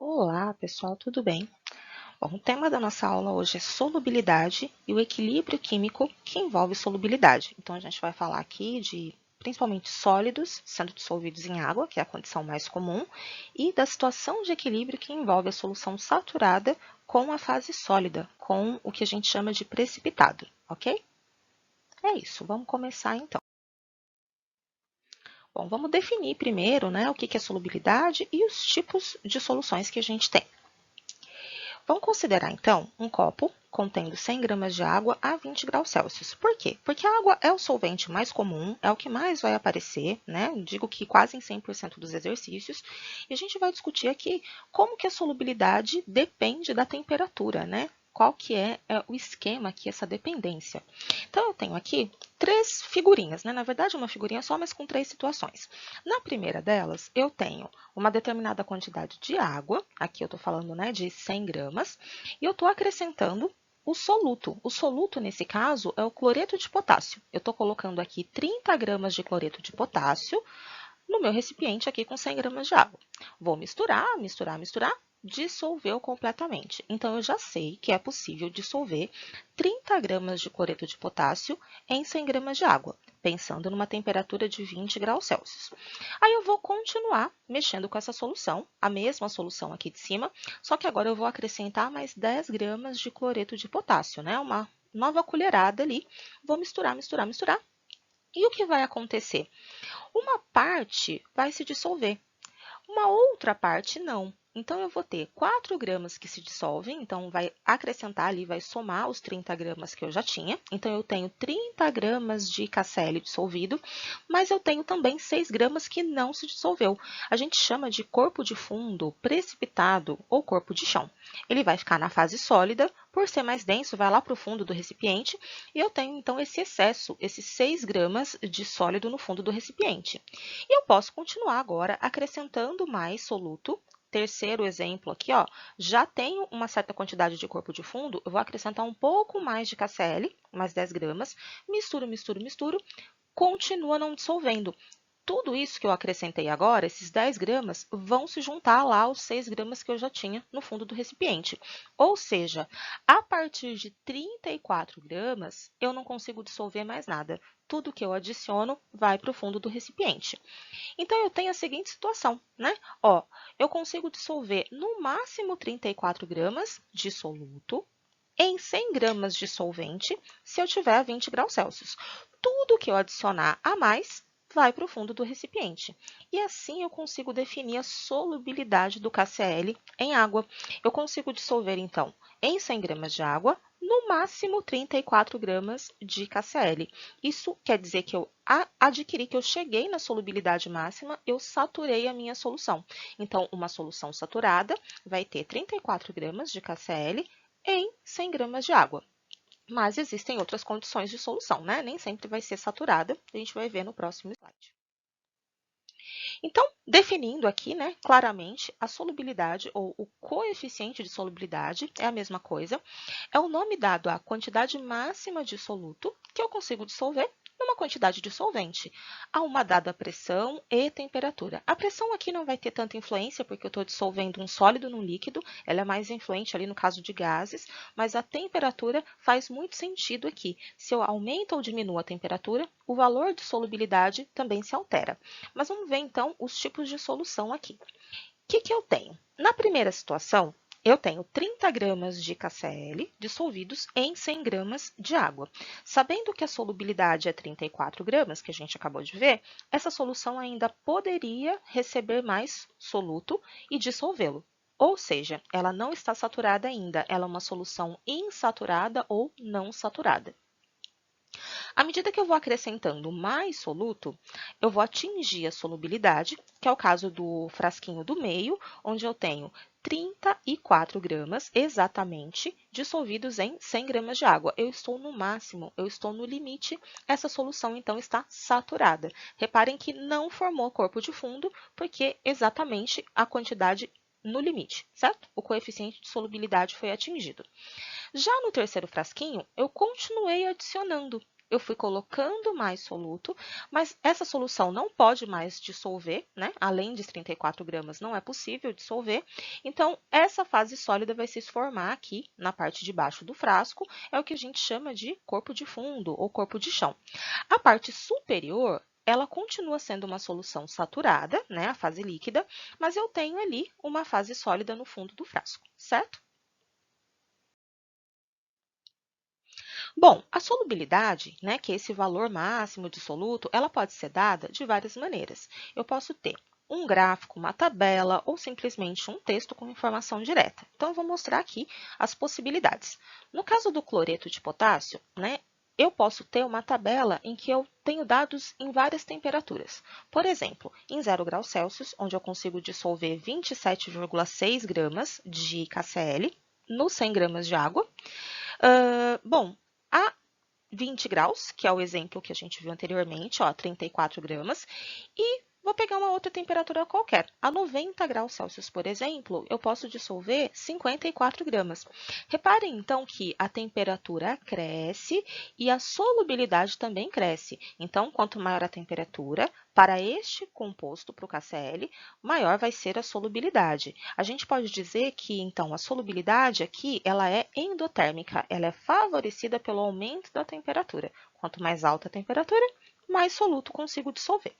Olá, pessoal, tudo bem? Bom, o tema da nossa aula hoje é solubilidade e o equilíbrio químico que envolve solubilidade. Então, a gente vai falar aqui de principalmente sólidos sendo dissolvidos em água, que é a condição mais comum, e da situação de equilíbrio que envolve a solução saturada com a fase sólida, com o que a gente chama de precipitado, ok? É isso, vamos começar então. Bom, vamos definir primeiro, né, o que é solubilidade e os tipos de soluções que a gente tem. Vamos considerar, então, um copo contendo 100 gramas de água a 20 graus Celsius. Por quê? Porque a água é o solvente mais comum, é o que mais vai aparecer, né? Digo que quase em 100% dos exercícios. E a gente vai discutir aqui como que a solubilidade depende da temperatura, né? Qual que é o esquema aqui, essa dependência. Então, eu tenho aqui três figurinhas, né? Na verdade, uma figurinha só, mas com três situações. Na primeira delas, eu tenho uma determinada quantidade de água, aqui eu estou falando, né, de 100 gramas, e eu estou acrescentando o soluto. O soluto, nesse caso, é o cloreto de potássio. Eu estou colocando aqui 30 gramas de cloreto de potássio no meu recipiente aqui com 100 gramas de água. Vou misturar, misturar, misturar, dissolveu completamente. Então, eu já sei que é possível dissolver 30 gramas de cloreto de potássio em 100 gramas de água, pensando numa temperatura de 20 graus Celsius. Aí eu vou continuar mexendo com essa solução, a mesma solução aqui de cima, só que agora eu vou acrescentar mais 10 gramas de cloreto de potássio, né? Uma nova colherada ali. Vou misturar, misturar, misturar. E o que vai acontecer? Uma parte vai se dissolver, uma outra parte não. Então, eu vou ter 4 gramas que se dissolvem, então vai acrescentar ali, vai somar os 30 gramas que eu já tinha. Então, eu tenho 30 gramas de KCl dissolvido, mas eu tenho também 6 gramas que não se dissolveu. A gente chama de corpo de fundo precipitado ou corpo de chão. Ele vai ficar na fase sólida, por ser mais denso, vai lá para o fundo do recipiente, e eu tenho então esse excesso, esses 6 gramas de sólido no fundo do recipiente. E eu posso continuar agora acrescentando mais soluto. Terceiro exemplo aqui, ó, já tenho uma certa quantidade de corpo de fundo, eu vou acrescentar um pouco mais de KCl, mais 10 gramas, misturo, misturo, misturo, continua não dissolvendo. Tudo isso que eu acrescentei agora, esses 10 gramas, vão se juntar lá aos 6 gramas que eu já tinha no fundo do recipiente. Ou seja, a partir de 34 gramas, eu não consigo dissolver mais nada. Tudo que eu adiciono vai para o fundo do recipiente. Então, eu tenho a seguinte situação, né? Ó, eu consigo dissolver no máximo 34 gramas de soluto em 100 gramas de solvente se eu tiver a 20 graus Celsius. Tudo que eu adicionar a mais vai para o fundo do recipiente. E assim eu consigo definir a solubilidade do KCl em água. Eu consigo dissolver, então, em 100 gramas de água, no máximo 34 gramas de KCl. Isso quer dizer que eu adquiri, que eu cheguei na solubilidade máxima, eu saturei a minha solução. Então, uma solução saturada vai ter 34 gramas de KCl em 100 gramas de água. Mas existem outras condições de solução, né? Nem sempre vai ser saturada, a gente vai ver no próximo slide. Então, definindo aqui, né, claramente, a solubilidade ou o coeficiente de solubilidade é a mesma coisa, é o nome dado à quantidade máxima de soluto que eu consigo dissolver numa quantidade de solvente, a uma dada pressão e temperatura. A pressão aqui não vai ter tanta influência, porque eu estou dissolvendo um sólido num líquido, ela é mais influente ali no caso de gases, mas a temperatura faz muito sentido aqui. Se eu aumento ou diminuo a temperatura, o valor de solubilidade também se altera. Mas vamos ver, então, os tipos de solução aqui. O que eu tenho? Na primeira situação, eu tenho 30 gramas de KCl dissolvidos em 100 gramas de água. Sabendo que a solubilidade é 34 gramas, que a gente acabou de ver, essa solução ainda poderia receber mais soluto e dissolvê-lo. Ou seja, ela não está saturada ainda, ela é uma solução insaturada ou não saturada. À medida que eu vou acrescentando mais soluto, eu vou atingir a solubilidade, que é o caso do frasquinho do meio, onde eu tenho 34 gramas exatamente dissolvidos em 100 gramas de água. Eu estou no máximo, eu estou no limite, essa solução então está saturada. Reparem que não formou corpo de fundo, porque exatamente a quantidade no limite, certo? O coeficiente de solubilidade foi atingido. Já no terceiro frasquinho, eu continuei adicionando. eu fui colocando mais soluto, mas essa solução não pode mais dissolver, né? Além de 34 gramas, não é possível dissolver. Então, essa fase sólida vai se formar aqui na parte de baixo do frasco, é o que a gente chama de corpo de fundo ou corpo de chão. A parte superior, ela continua sendo uma solução saturada, né? A fase líquida, mas eu tenho ali uma fase sólida no fundo do frasco, certo? Bom, a solubilidade, né, que é esse valor máximo de soluto, ela pode ser dada de várias maneiras. Eu posso ter um gráfico, uma tabela ou simplesmente um texto com informação direta. Então, eu vou mostrar aqui as possibilidades. No caso do cloreto de potássio, né, eu posso ter uma tabela em que eu tenho dados em várias temperaturas. Por exemplo, em 0 graus Celsius, onde eu consigo dissolver 27,6 gramas de KCl nos 100 gramas de água. Bom, a 20 graus, que é o exemplo que a gente viu anteriormente, ó, 34 gramas, e vou pegar uma outra temperatura qualquer. A 90 graus Celsius, por exemplo, eu posso dissolver 54 gramas. Reparem, então, que a temperatura cresce e a solubilidade também cresce. Então, quanto maior a temperatura, para este composto, para o KCl, maior vai ser a solubilidade. A gente pode dizer que, então, a solubilidade aqui, ela é endotérmica, ela é favorecida pelo aumento da temperatura. Quanto mais alta a temperatura, mais soluto consigo dissolver.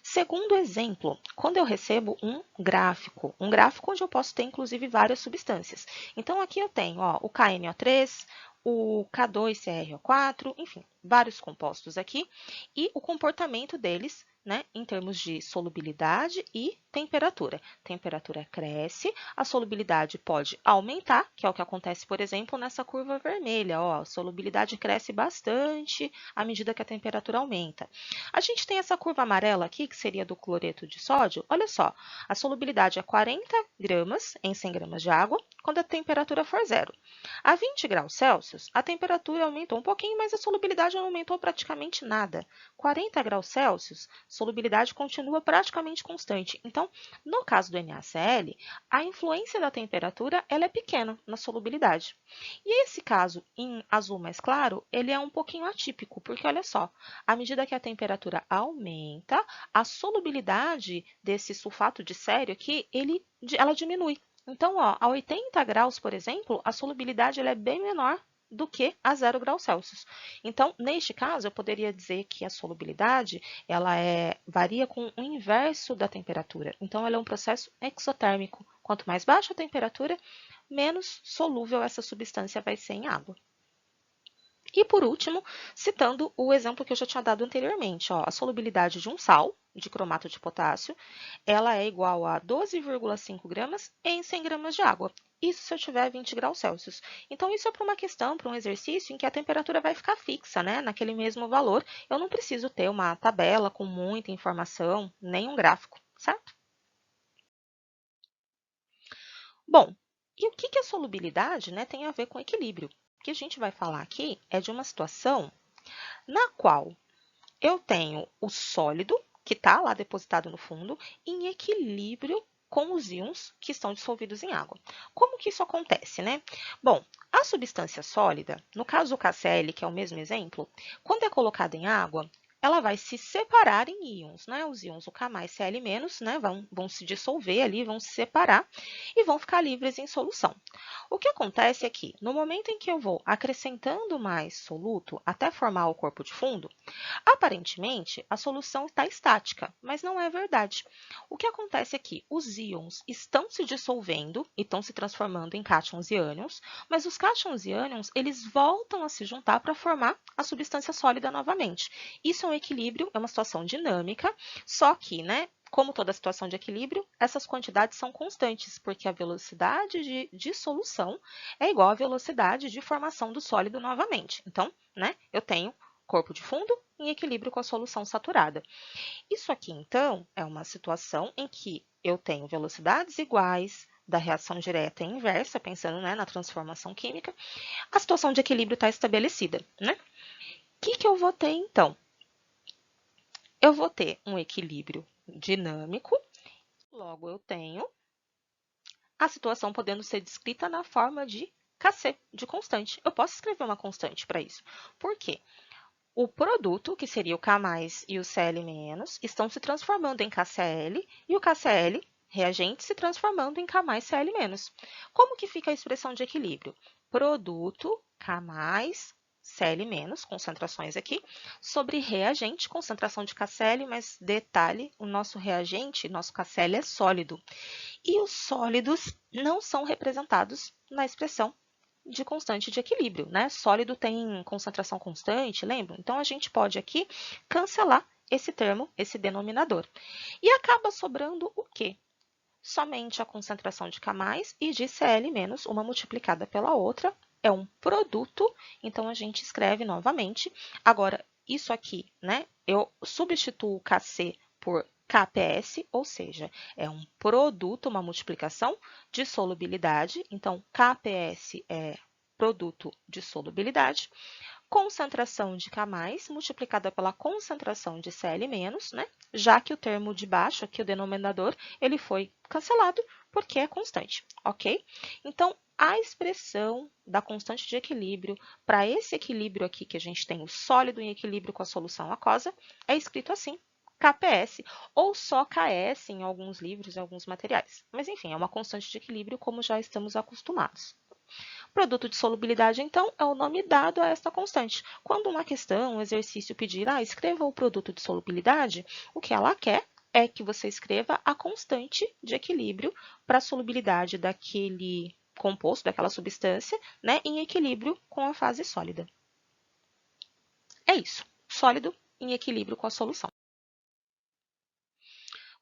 Segundo exemplo, quando eu recebo um gráfico onde eu posso ter, inclusive, várias substâncias. Então, aqui eu tenho ó, o KNO3, o K2CrO4, enfim, vários compostos aqui, e o comportamento deles, né, em termos de solubilidade e temperatura. Temperatura cresce, a solubilidade pode aumentar, que é o que acontece, por exemplo, nessa curva vermelha. Ó, a solubilidade cresce bastante à medida que a temperatura aumenta. A gente tem essa curva amarela aqui, que seria do cloreto de sódio. Olha só, a solubilidade é 40 gramas em 100 gramas de água, quando a temperatura for zero. A 20 graus Celsius, a temperatura aumentou um pouquinho, mas a solubilidade não aumentou praticamente nada. 40 graus Celsius, solubilidade continua praticamente constante. Então, no caso do NaCl, a influência da temperatura ela é pequena na solubilidade. E esse caso em azul mais claro, ele é um pouquinho atípico, porque olha só, à medida que a temperatura aumenta, a solubilidade desse sulfato de cério aqui, ela diminui. Então, ó, a 80 graus, por exemplo, a solubilidade ela é bem menor do que a 0 graus Celsius. Então, neste caso, eu poderia dizer que a solubilidade ela varia com o inverso da temperatura. Então, ela é um processo exotérmico. Quanto mais baixa a temperatura, menos solúvel essa substância vai ser em água. E, por último, citando o exemplo que eu já tinha dado anteriormente, ó, a solubilidade de um sal, de cromato de potássio, ela é igual a 12,5 gramas em 100 gramas de água. Isso se eu tiver 20 graus Celsius. Então, isso é para uma questão, para um exercício em que a temperatura vai ficar fixa, né, naquele mesmo valor. Eu não preciso ter uma tabela com muita informação, nem um gráfico, certo? Bom, e o que a solubilidade, né, tem a ver com equilíbrio? O que a gente vai falar aqui é de uma situação na qual eu tenho o sólido, que está lá depositado no fundo, em equilíbrio com os íons que estão dissolvidos em água. Como que isso acontece, né? Bom, a substância sólida, no caso do KCl, que é o mesmo exemplo, quando é colocada em água, ela vai se separar em íons, né? Os íons, o K mais Cl menos, né? Vão se dissolver ali, vão se separar e vão ficar livres em solução. O que acontece é que, no momento em que eu vou acrescentando mais soluto até formar o corpo de fundo, aparentemente, a solução está estática, mas não é verdade. O que acontece é que os íons estão se dissolvendo e estão se transformando em cátions e ânions, mas os cátions e ânions, eles voltam a se juntar para formar a substância sólida novamente. Isso é um equilíbrio, é uma situação dinâmica, só que, né, como toda situação de equilíbrio, essas quantidades são constantes, porque a velocidade de dissolução é igual à velocidade de formação do sólido novamente. Então, né, eu tenho corpo de fundo em equilíbrio com a solução saturada. Isso aqui, então, é uma situação em que eu tenho velocidades iguais da reação direta e inversa, pensando, né, na transformação química, a situação de equilíbrio está estabelecida, né? O que eu vou ter, então? Eu vou ter um equilíbrio dinâmico, logo eu tenho a situação podendo ser descrita na forma de Kc, de constante. Eu posso escrever uma constante para isso. Por quê? O produto, que seria o K+, e o Cl-, estão se transformando em KCl, e o KCl, reagente, se transformando em K+, Cl-. Como que fica a expressão de equilíbrio? Produto K+, Cl-, concentrações aqui, sobre reagente, concentração de KCl, mas detalhe, o nosso reagente, nosso KCl é sólido. E os sólidos não são representados na expressão de constante de equilíbrio, né? Sólido tem concentração constante, lembra? Então, a gente pode aqui cancelar esse termo, esse denominador. E acaba sobrando o quê? Somente a concentração de K+, e de Cl-, uma multiplicada pela outra, é um produto, então a gente escreve novamente. Agora, isso aqui, né? Eu substituo Kc por KPS, ou seja, é um produto, uma multiplicação de solubilidade. Então, KPS é produto de solubilidade. Concentração de K+, multiplicada pela concentração de Cl-, né? Já que o termo de baixo, aqui o denominador, ele foi cancelado porque é constante, ok? Então, a expressão da constante de equilíbrio para esse equilíbrio aqui, que a gente tem o sólido em equilíbrio com a solução aquosa, é escrito assim, KPS, ou só KS em alguns livros e alguns materiais. Mas, enfim, é uma constante de equilíbrio como já estamos acostumados. Produto de solubilidade, então, é o nome dado a esta constante. Quando uma questão, um exercício pedir, escreva o produto de solubilidade, o que ela quer é que você escreva a constante de equilíbrio para a solubilidade daquele composto, daquela substância, né, em equilíbrio com a fase sólida. É isso, sólido em equilíbrio com a solução.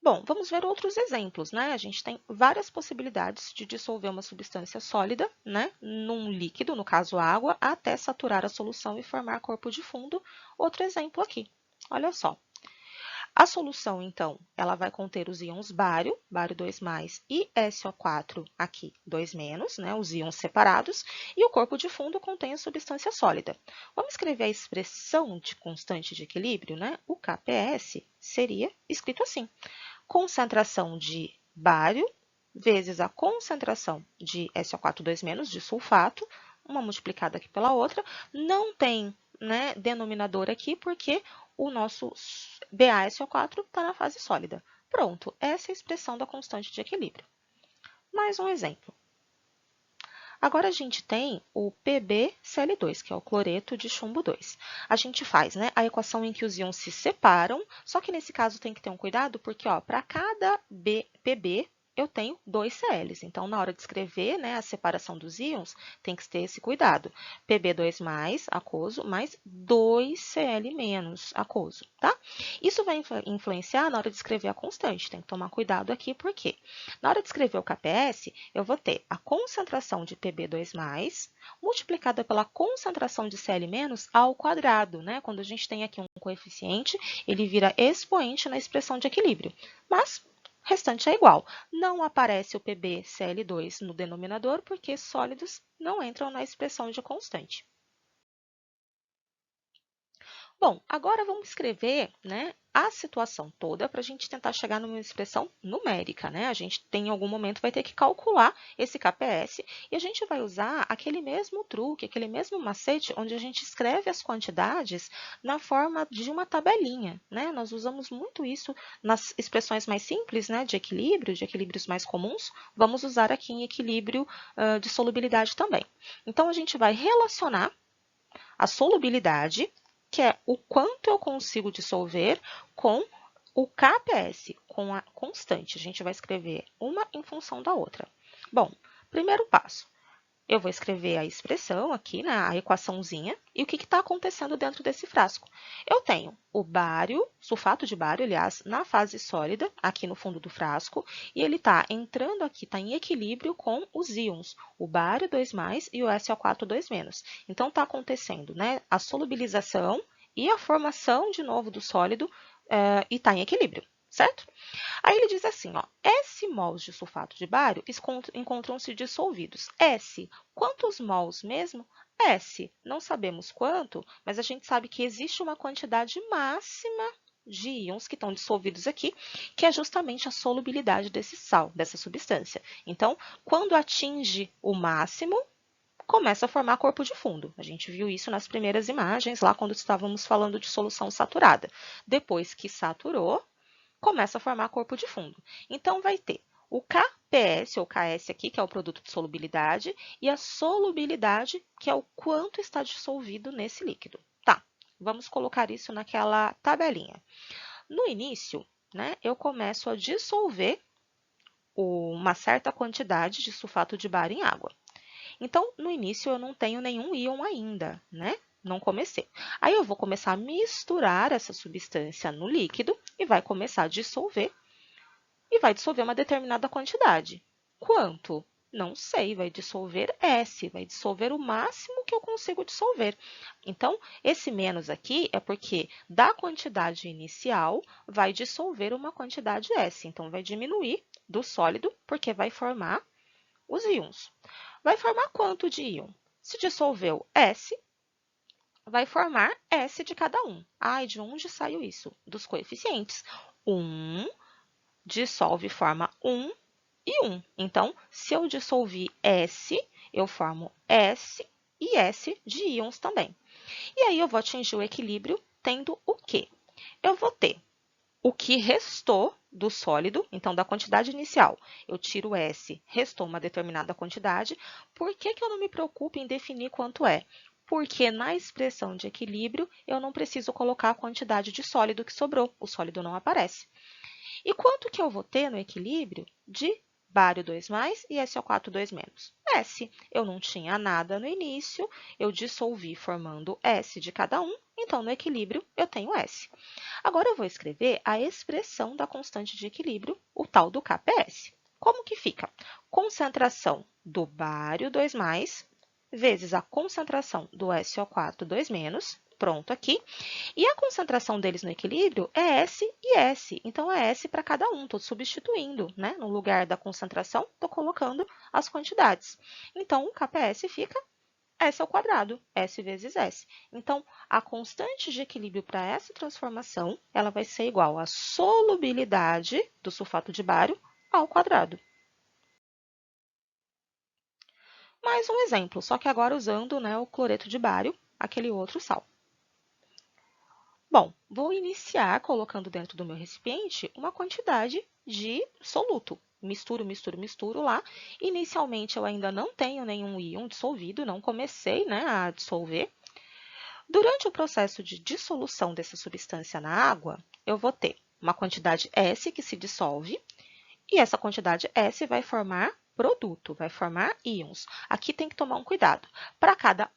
Bom, vamos ver outros exemplos, né? A gente tem várias possibilidades de dissolver uma substância sólida, né, num líquido, no caso água, até saturar a solução e formar corpo de fundo. Outro exemplo aqui, olha só. A solução, então, ela vai conter os íons bário, bário 2+, e SO4, aqui 2-, né, os íons separados, e o corpo de fundo contém a substância sólida. Vamos escrever a expressão de constante de equilíbrio, né? O KPS seria escrito assim: concentração de bário vezes a concentração de SO4 2-, de sulfato, uma multiplicada aqui pela outra. Não tem, né, denominador aqui, porque o nosso BaSO4 está na fase sólida. Pronto, essa é a expressão da constante de equilíbrio. Mais um exemplo. Agora, a gente tem o PbCl2, que é o cloreto de chumbo 2. A gente faz, né, a equação em que os íons se separam, só que nesse caso tem que ter um cuidado, porque para cada Pb eu tenho 2 Cl's. Então, na hora de escrever, né, a separação dos íons, tem que ter esse cuidado. Pb2+, aquoso, mais 2 Cl- aquoso, tá? Isso vai influenciar na hora de escrever a constante. Tem que tomar cuidado aqui, porque na hora de escrever o KPS, eu vou ter a concentração de Pb2+, multiplicada pela concentração de Cl- ao quadrado, né? Quando a gente tem aqui um coeficiente, ele vira expoente na expressão de equilíbrio. Mas o restante é igual. Não aparece o PbCl2 no denominador, porque sólidos não entram na expressão de constante. Bom, agora vamos escrever, né, a situação toda para a gente tentar chegar numa expressão numérica, né? A gente em algum momento vai ter que calcular esse KPS e a gente vai usar aquele mesmo truque, aquele mesmo macete, onde a gente escreve as quantidades na forma de uma tabelinha, né? Nós usamos muito isso nas expressões mais simples, né, de equilíbrios mais comuns. Vamos usar aqui em equilíbrio de solubilidade também. Então, a gente vai relacionar a solubilidade, que é o quanto eu consigo dissolver, com o KPS, com a constante. A gente vai escrever uma em função da outra. Bom, primeiro passo. Eu vou escrever a expressão aqui, né, a equaçãozinha, e o que está acontecendo dentro desse frasco. Eu tenho o bário, sulfato de bário, aliás, na fase sólida, aqui no fundo do frasco, e ele está entrando aqui, está em equilíbrio com os íons, o bário 2+, e o SO4 2-. Então, está acontecendo, né, a solubilização e a formação de novo do sólido, e está em equilíbrio, certo? Aí ele diz assim, ó, S mols de sulfato de bário encontram-se dissolvidos. S, quantos mols mesmo? S, não sabemos quanto, mas a gente sabe que existe uma quantidade máxima de íons que estão dissolvidos aqui, que é justamente a solubilidade desse sal, dessa substância. Então, quando atinge o máximo, começa a formar corpo de fundo. A gente viu isso nas primeiras imagens, lá quando estávamos falando de solução saturada. Depois que saturou, começa a formar corpo de fundo. Então, vai ter o KPS, ou KS aqui, que é o produto de solubilidade, e a solubilidade, que é o quanto está dissolvido nesse líquido. Tá, vamos colocar isso naquela tabelinha. No início, né, eu começo a dissolver uma certa quantidade de sulfato de bário em água. Então, no início, eu não tenho nenhum íon ainda, né? Não comecei. Aí, eu vou começar a misturar essa substância no líquido e vai começar a dissolver. E vai dissolver uma determinada quantidade. Quanto? Não sei, vai dissolver S, vai dissolver o máximo que eu consigo dissolver. Então, esse menos aqui é porque da quantidade inicial vai dissolver uma quantidade S. Então, vai diminuir do sólido, porque vai formar os íons. Vai formar quanto de íon? Se dissolveu S, vai formar S de cada um. E de onde saiu isso? Dos coeficientes. 1 dissolve e forma 1 e 1. Então, se eu dissolver S, eu formo S e S de íons também. E aí, eu vou atingir o equilíbrio tendo o quê? Eu vou ter o que restou do sólido, então, da quantidade inicial. Eu tiro S, restou uma determinada quantidade. Por que eu não me preocupo em definir quanto é? Porque na expressão de equilíbrio, eu não preciso colocar a quantidade de sólido que sobrou. O sólido não aparece. E quanto que eu vou ter no equilíbrio de bário 2+, e SO4 2-? S. Eu não tinha nada no início, eu dissolvi formando S de cada um, então no equilíbrio eu tenho S. Agora eu vou escrever a expressão da constante de equilíbrio, o tal do KPS. Como que fica? Concentração do bário 2+, vezes a concentração do SO4 2-, pronto aqui. E a concentração deles no equilíbrio é S e S. Então, é S para cada um. Estou substituindo, né? No lugar da concentração, estou colocando as quantidades. Então, o KPS fica S ao quadrado, S vezes S. Então, a constante de equilíbrio para essa transformação, ela vai ser igual à solubilidade do sulfato de bário ao quadrado. Mais um exemplo, só que agora usando, né, o cloreto de bário, aquele outro sal. Bom, vou iniciar colocando dentro do meu recipiente uma quantidade de soluto. Misturo, misturo, misturo lá. Inicialmente, eu ainda não tenho nenhum íon dissolvido, não comecei, né, a dissolver. Durante o processo de dissolução dessa substância na água, eu vou ter uma quantidade S que se dissolve, e essa quantidade S vai formar produto, vai formar íons. Aqui tem que tomar um cuidado. Para cada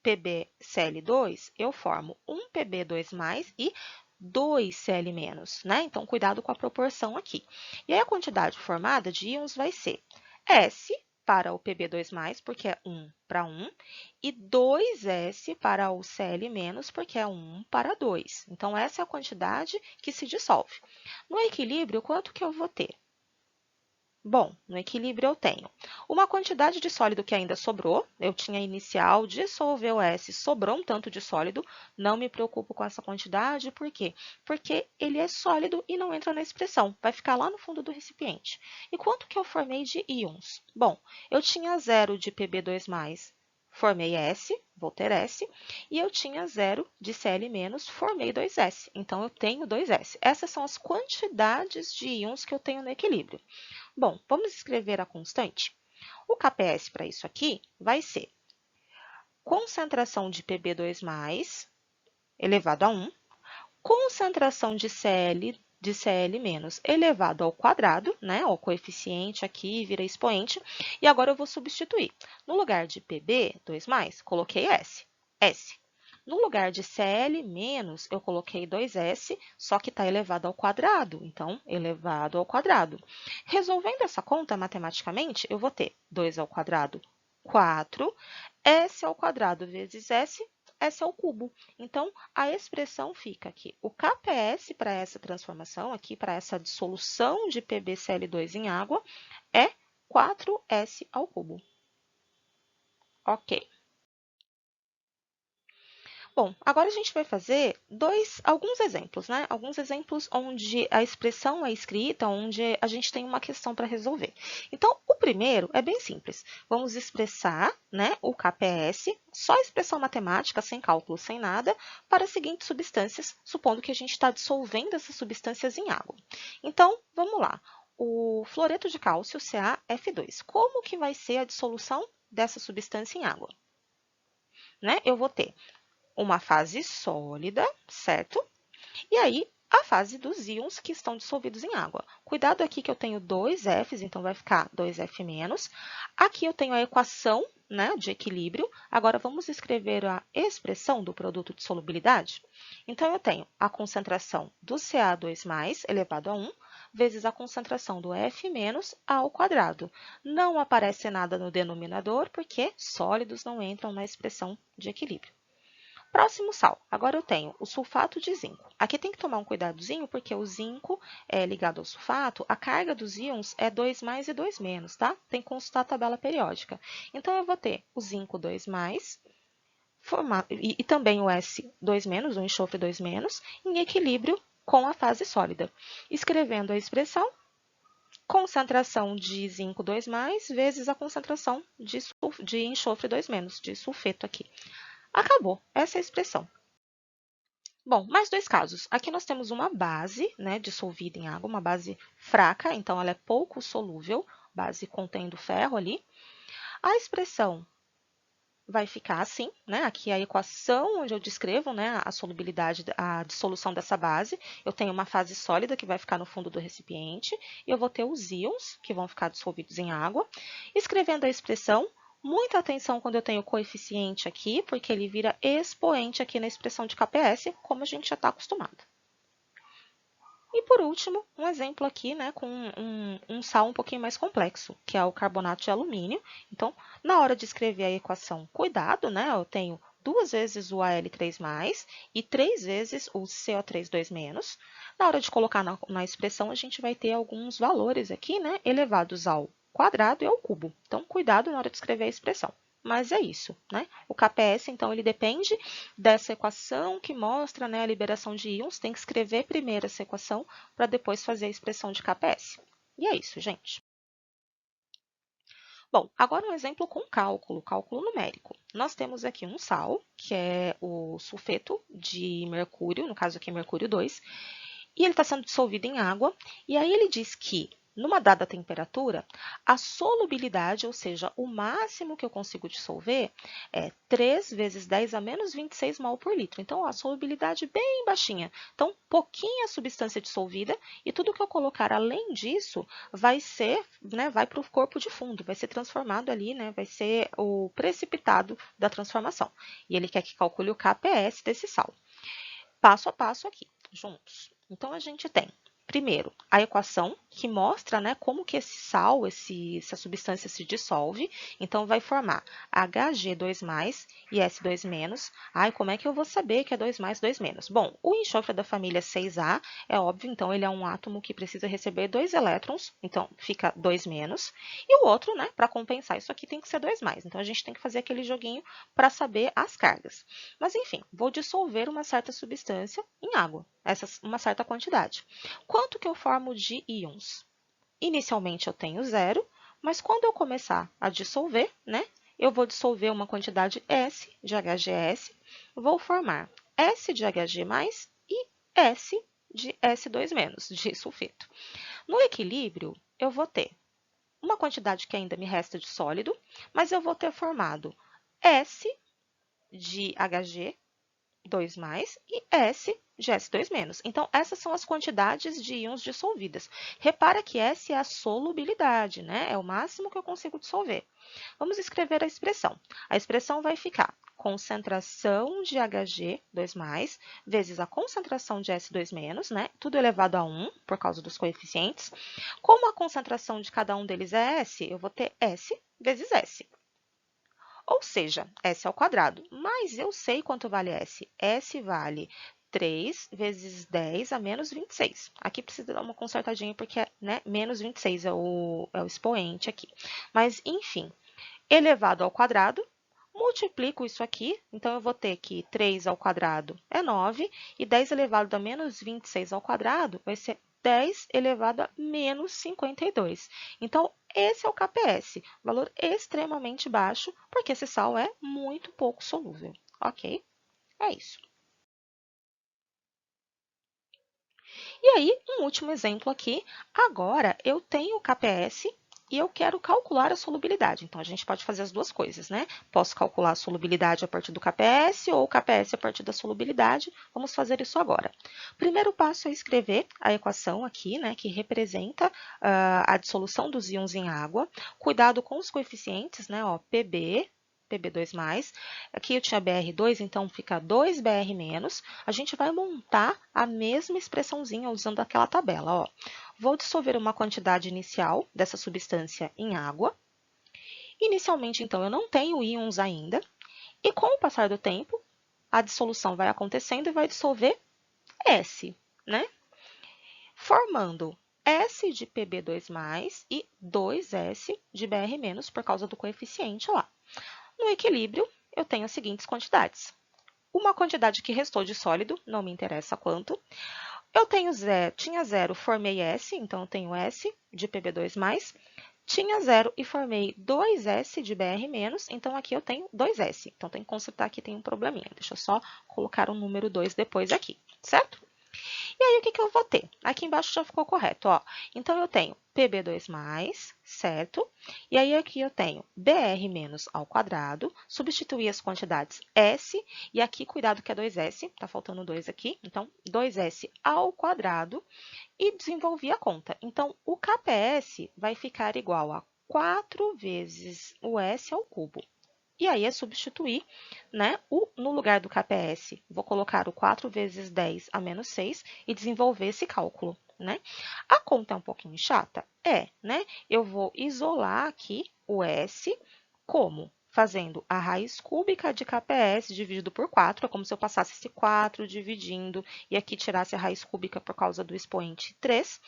PbCl2, eu formo um Pb2+ e 2 Cl-, né? Então, cuidado com a proporção aqui. E aí, a quantidade formada de íons vai ser S para o Pb2+, porque é 1 para 1, e 2S para o Cl-, porque é 1 para 2. Então, essa é a quantidade que se dissolve. No equilíbrio, quanto que eu vou ter? Bom, no equilíbrio eu tenho uma quantidade de sólido que ainda sobrou, eu tinha inicial, dissolveu S, sobrou um tanto de sólido, não me preocupo com essa quantidade, por quê? Porque ele é sólido e não entra na expressão, vai ficar lá no fundo do recipiente. E quanto que eu formei de íons? Bom, eu tinha 0 de Pb2+, formei S, vou ter S, e eu tinha 0 de Cl-, formei 2S, então eu tenho 2S. Essas são as quantidades de íons que eu tenho no equilíbrio. Bom, vamos escrever a constante? O KPS para isso aqui vai ser concentração de Pb2+, elevado a 1, concentração de Cl elevado ao quadrado, né? O coeficiente aqui vira expoente, e agora eu vou substituir. No lugar de Pb2+, coloquei S. S. No lugar de Cl-, eu coloquei 2S, só que está elevado ao quadrado, então, elevado ao quadrado. Resolvendo essa conta matematicamente, eu vou ter 2 ao quadrado, 4, S ao quadrado vezes S, S ao cubo. Então, a expressão fica aqui. O KPS para essa transformação, aqui para essa dissolução de PbCl2 em água, é 4S ao cubo. Ok. Bom, agora a gente vai fazer alguns exemplos, né? Alguns exemplos onde a expressão é escrita, onde a gente tem uma questão para resolver. Então, o primeiro é bem simples. Vamos expressar, né, o KPS, só expressão matemática, sem cálculo, sem nada, para as seguintes substâncias, supondo que a gente está dissolvendo essas substâncias em água. Então, vamos lá. O fluoreto de cálcio, CaF2. Como que vai ser a dissolução dessa substância em água? Né? Eu vou ter uma fase sólida, certo? E aí, a fase dos íons que estão dissolvidos em água. Cuidado aqui que eu tenho dois Fs, então vai ficar 2F-. Aqui eu tenho a equação, né, de equilíbrio. Agora, vamos escrever a expressão do produto de solubilidade? Então, eu tenho a concentração do Ca2+, elevado a 1, vezes a concentração do F- ao quadrado. Não aparece nada no denominador, porque sólidos não entram na expressão de equilíbrio. Próximo sal. Agora eu tenho o sulfato de zinco. Aqui tem que tomar um cuidadozinho, porque o zinco é ligado ao sulfato, a carga dos íons é 2 mais e 2 menos, tá? Tem que consultar a tabela periódica. Então, eu vou ter o zinco 2 mais, e também o S 2 menos, o enxofre 2 menos, em equilíbrio com a fase sólida. Escrevendo a expressão, concentração de zinco 2 mais, vezes a concentração de enxofre 2 menos, de sulfeto aqui. Acabou, essa é a expressão. Bom, mais dois casos. Aqui nós temos uma base, né, dissolvida em água, uma base fraca, então ela é pouco solúvel, base contendo ferro ali. A expressão vai ficar assim, né? Aqui é a equação onde eu descrevo, né, a solubilidade, a dissolução dessa base. Eu tenho uma fase sólida que vai ficar no fundo do recipiente, e eu vou ter os íons, que vão ficar dissolvidos em água. Escrevendo a expressão, muita atenção quando eu tenho o coeficiente aqui, porque ele vira expoente aqui na expressão de KPS, como a gente já está acostumado. E por último, um exemplo aqui, né, com um sal um pouquinho mais complexo, que é o carbonato de alumínio. Então, na hora de escrever a equação, cuidado, né, eu tenho 2 vezes o Al3+, e 3 vezes o CO2-. Na hora de colocar na expressão, a gente vai ter alguns valores aqui, né, elevados ao quadrado e ao cubo. Então, cuidado na hora de escrever a expressão. Mas é isso, né? O KPS, então, ele depende dessa equação que mostra, né, a liberação de íons. Tem que escrever primeiro essa equação para depois fazer a expressão de KPS. E é isso, gente. Bom, agora um exemplo com cálculo numérico. Nós temos aqui um sal, que é o sulfeto de mercúrio, no caso aqui mercúrio 2, e ele está sendo dissolvido em água, e aí ele diz que, numa dada temperatura, a solubilidade, ou seja, o máximo que eu consigo dissolver, é 3 vezes 10 a menos 26 mol por litro. Então, a solubilidade bem baixinha. Então, pouquinha substância dissolvida, e tudo que eu colocar além disso vai ser, né, vai para o corpo de fundo, vai ser transformado ali, né, vai ser o precipitado da transformação. E ele quer que calcule o KPS desse sal. Passo a passo aqui, juntos. Então, a gente tem, primeiro, a equação que mostra, né, como que esse sal, essa substância se dissolve. Então, vai formar Hg2+, e S2-. Ai, como é que eu vou saber que é 2+, 2-? Bom, o enxofre da família 6A é óbvio, então ele é um átomo que precisa receber 2 elétrons, então fica 2-. E o outro, né, para compensar isso aqui, tem que ser 2+. Então, a gente tem que fazer aquele joguinho para saber as cargas. Mas, enfim, vou dissolver uma certa substância em água, uma certa quantidade. Quanto que eu formo de íons? Inicialmente eu tenho 0, mas quando eu começar a dissolver, né, eu vou dissolver uma quantidade S de HGS, vou formar S de Hg+, e S de S2-, de sulfeto. No equilíbrio, eu vou ter uma quantidade que ainda me resta de sólido, mas eu vou ter formado S de Hg, 2+, e S de S2-. Então, essas são as quantidades de íons dissolvidas. Repara que S é a solubilidade, né? É o máximo que eu consigo dissolver. Vamos escrever a expressão. A expressão vai ficar concentração de Hg, 2+, vezes a concentração de S2-, né? Tudo elevado a 1, por causa dos coeficientes. Como a concentração de cada um deles é S, eu vou ter S vezes S. Ou seja, S ao quadrado. Mas eu sei quanto vale S. S vale 3 vezes 10 a menos 26. Aqui precisa dar uma consertadinha, porque né, menos 26 é o expoente aqui. Mas, enfim, elevado ao quadrado, multiplico isso aqui, então eu vou ter que 3 ao quadrado é 9, e 10 elevado a menos 26 ao quadrado vai ser 10 elevado a menos 52. Então, esse é o KPS, valor extremamente baixo, porque esse sal é muito pouco solúvel, ok? É isso. E aí, um último exemplo aqui. Agora, eu tenho o KPS e eu quero calcular a solubilidade. Então, a gente pode fazer as duas coisas, né? Posso calcular a solubilidade a partir do KPS ou o KPS a partir da solubilidade. Vamos fazer isso agora. Primeiro passo é escrever a equação aqui, né, que representa a dissolução dos íons em água. Cuidado com os coeficientes, né? Ó, PB2+, aqui eu tinha BR2, então fica 2BR-. A gente vai montar a mesma expressãozinha usando aquela tabela. Ó. Vou dissolver uma quantidade inicial dessa substância em água. Inicialmente, então, eu não tenho íons ainda. E com o passar do tempo, a dissolução vai acontecendo e vai dissolver S, né? Formando S de PB2+, e 2S de BR- por causa do coeficiente lá. No equilíbrio, eu tenho as seguintes quantidades. Uma quantidade que restou de sólido, não me interessa quanto. Eu tinha 0, formei S, então eu tenho S de PB2+. Tinha 0 e formei 2S de BR-, então aqui eu tenho 2S. Então, tem que consertar aqui, tem um probleminha. Deixa eu só colocar o número 2 depois aqui, certo? E aí, o que eu vou ter? Aqui embaixo já ficou correto, ó. Então, eu tenho PB2+, certo? E aí, aqui eu tenho BR- ao quadrado, substituir as quantidades S, e aqui, cuidado que é 2S, tá faltando 2 aqui, então, 2S ao quadrado, e desenvolvi a conta. Então, o KPS vai ficar igual a 4 vezes o S ao cubo. E aí é substituir, né, no lugar do KPS, vou colocar o 4 vezes 10 a menos 6 e desenvolver esse cálculo, né? A conta é um pouquinho chata? É, né? Eu vou isolar aqui o S como? Fazendo a raiz cúbica de KPS dividido por 4, é como se eu passasse esse 4 dividindo e aqui tirasse a raiz cúbica por causa do expoente 3.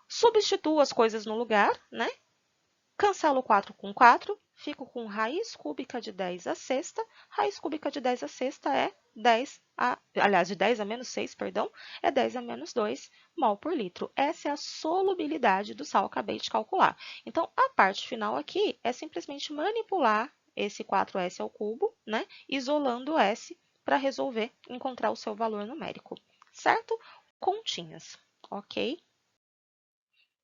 Substituo as coisas no lugar, né? Cancelo 4 com 4, fico com raiz cúbica de 10 à sexta. Raiz cúbica de 10 à sexta é 10 a... Aliás, de 10 a menos 6, perdão, é 10 a menos 2 mol por litro. Essa é a solubilidade do sal que acabei de calcular. Então, a parte final aqui é simplesmente manipular esse 4S ao cubo, né, isolando o S para resolver encontrar o seu valor numérico, certo? Continhas, ok?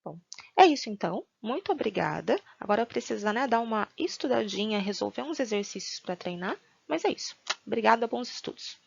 Bom, é isso então. Muito obrigada. Agora precisa, né, dar uma estudadinha, resolver uns exercícios para treinar, mas é isso. Obrigada, bons estudos.